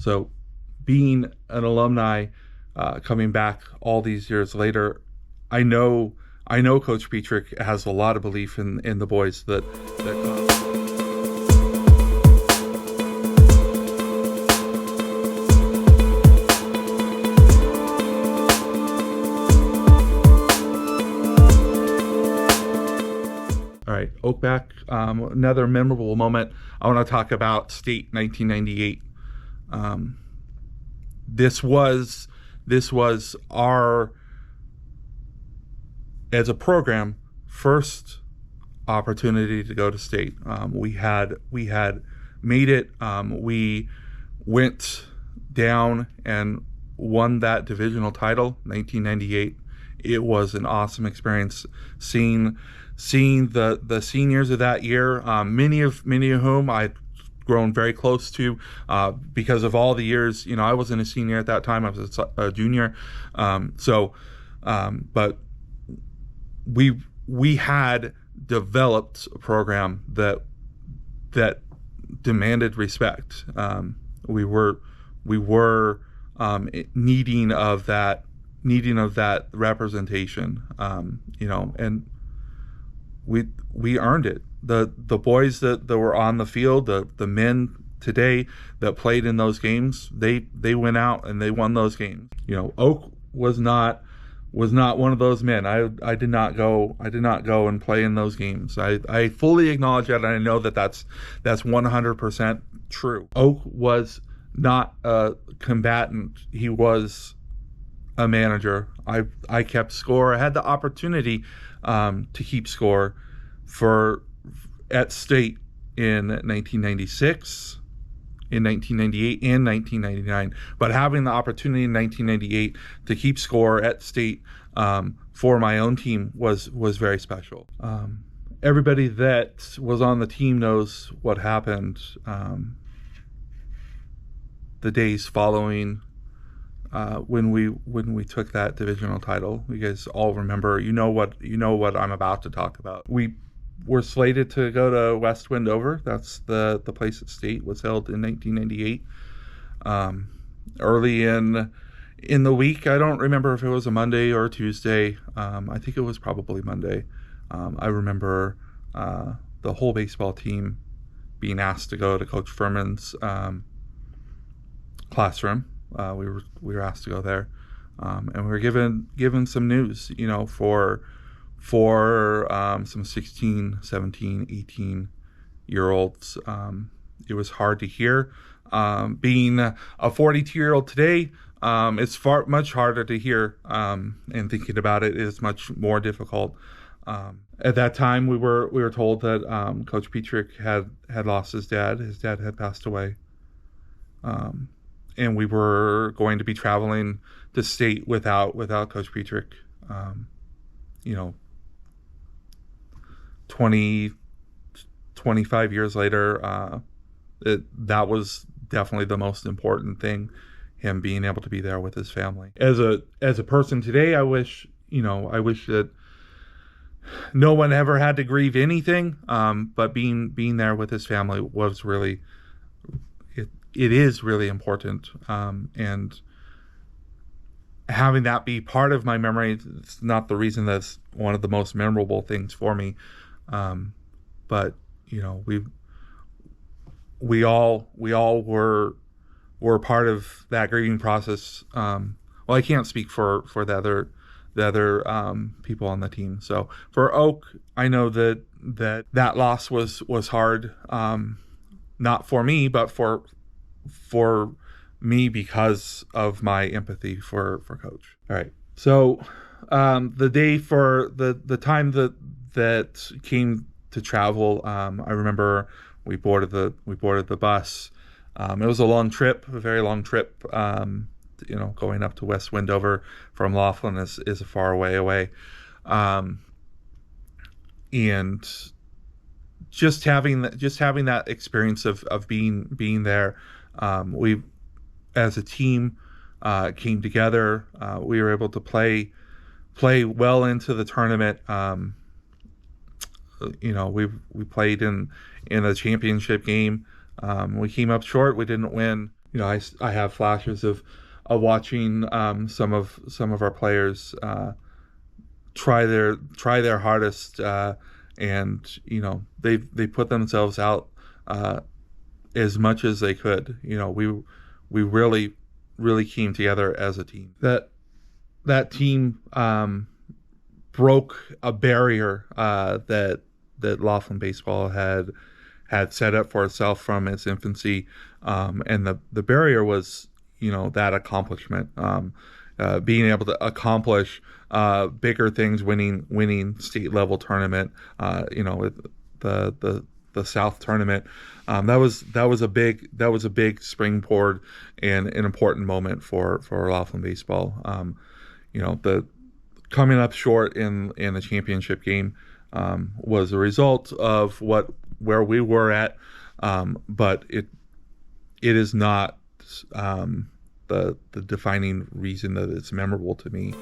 So being an alumni, coming back all these years later, I know Coach Petrick has a lot of belief in the boys that All right, Oakback, another memorable moment. I want to talk about State 1998. This was our, as a program, first opportunity to go to state. We had made it. We went down and won that divisional title, 1998. It was an awesome experience seeing the seniors of that year, many of whom I'd grown very close to because of all the years. I wasn't a senior at that time; I was a junior. But we had developed a program that demanded respect. We were needing of that representation. And we earned it. The boys that were on the field, the men today that played in those games, they went out and they won those games. Oak was not one of those men. I did not go and play in those games. I fully acknowledge that, and I know that's 100% true. Oak was not a combatant. He was a manager. I kept score. I had the opportunity to keep score at state in 1996, in 1998, and 1999. But having the opportunity in 1998 to keep score at state for my own team was very special. Everybody that was on the team knows what happened the days following when we took that divisional title. You guys all remember. You know what I'm about to talk about. We were slated to go to West Wendover. That's the place at state. Was held in 1998. Early in the week, I don't remember if it was a Monday or a Tuesday. I think it was probably Monday. I remember the whole baseball team being asked to go to Coach Furman's classroom. We were asked to go there, and we were given some news, for some 16, 17, 18-year-olds. It was hard to hear. Being a 42-year-old today, it's much harder to hear, and thinking about it is much more difficult. At that time, we were told that Coach Petrick had lost his dad. His dad had passed away. And we were going to be traveling to state without Coach Petrick. 25 years later, that was definitely the most important thing, him being able to be there with his family. As a person today, I wish that no one ever had to grieve anything, but being there with his family was really, it is really important, and having that be part of my memory, it's not the reason that's one of the most memorable things for me, but we all were part of that grieving process. Well, I can't speak for the other people on the team. So for Oak, I know that loss was hard, not for me, but for me because of my empathy for Coach. All right. So the day for the time that came to travel, I remember we boarded the bus. It was a long trip, a very long trip. Going up to West Wendover from Laughlin is a far way away. And just having that experience of being there, we as a team came together. We were able to play well into the tournament. We played in a championship game. We came up short. We didn't win. I have flashes of watching some of our players try their hardest, and they put themselves out as much as they could. We really came together as a team. That team broke a barrier that Laughlin Baseball had set up for itself from its infancy, and the barrier was that accomplishment, being able to accomplish bigger things, winning state level tournament, with the South tournament. That was a big springboard and an important moment for Laughlin Baseball. The coming up short in the championship game was a result of where we were at, but it is not the defining reason that it's memorable to me.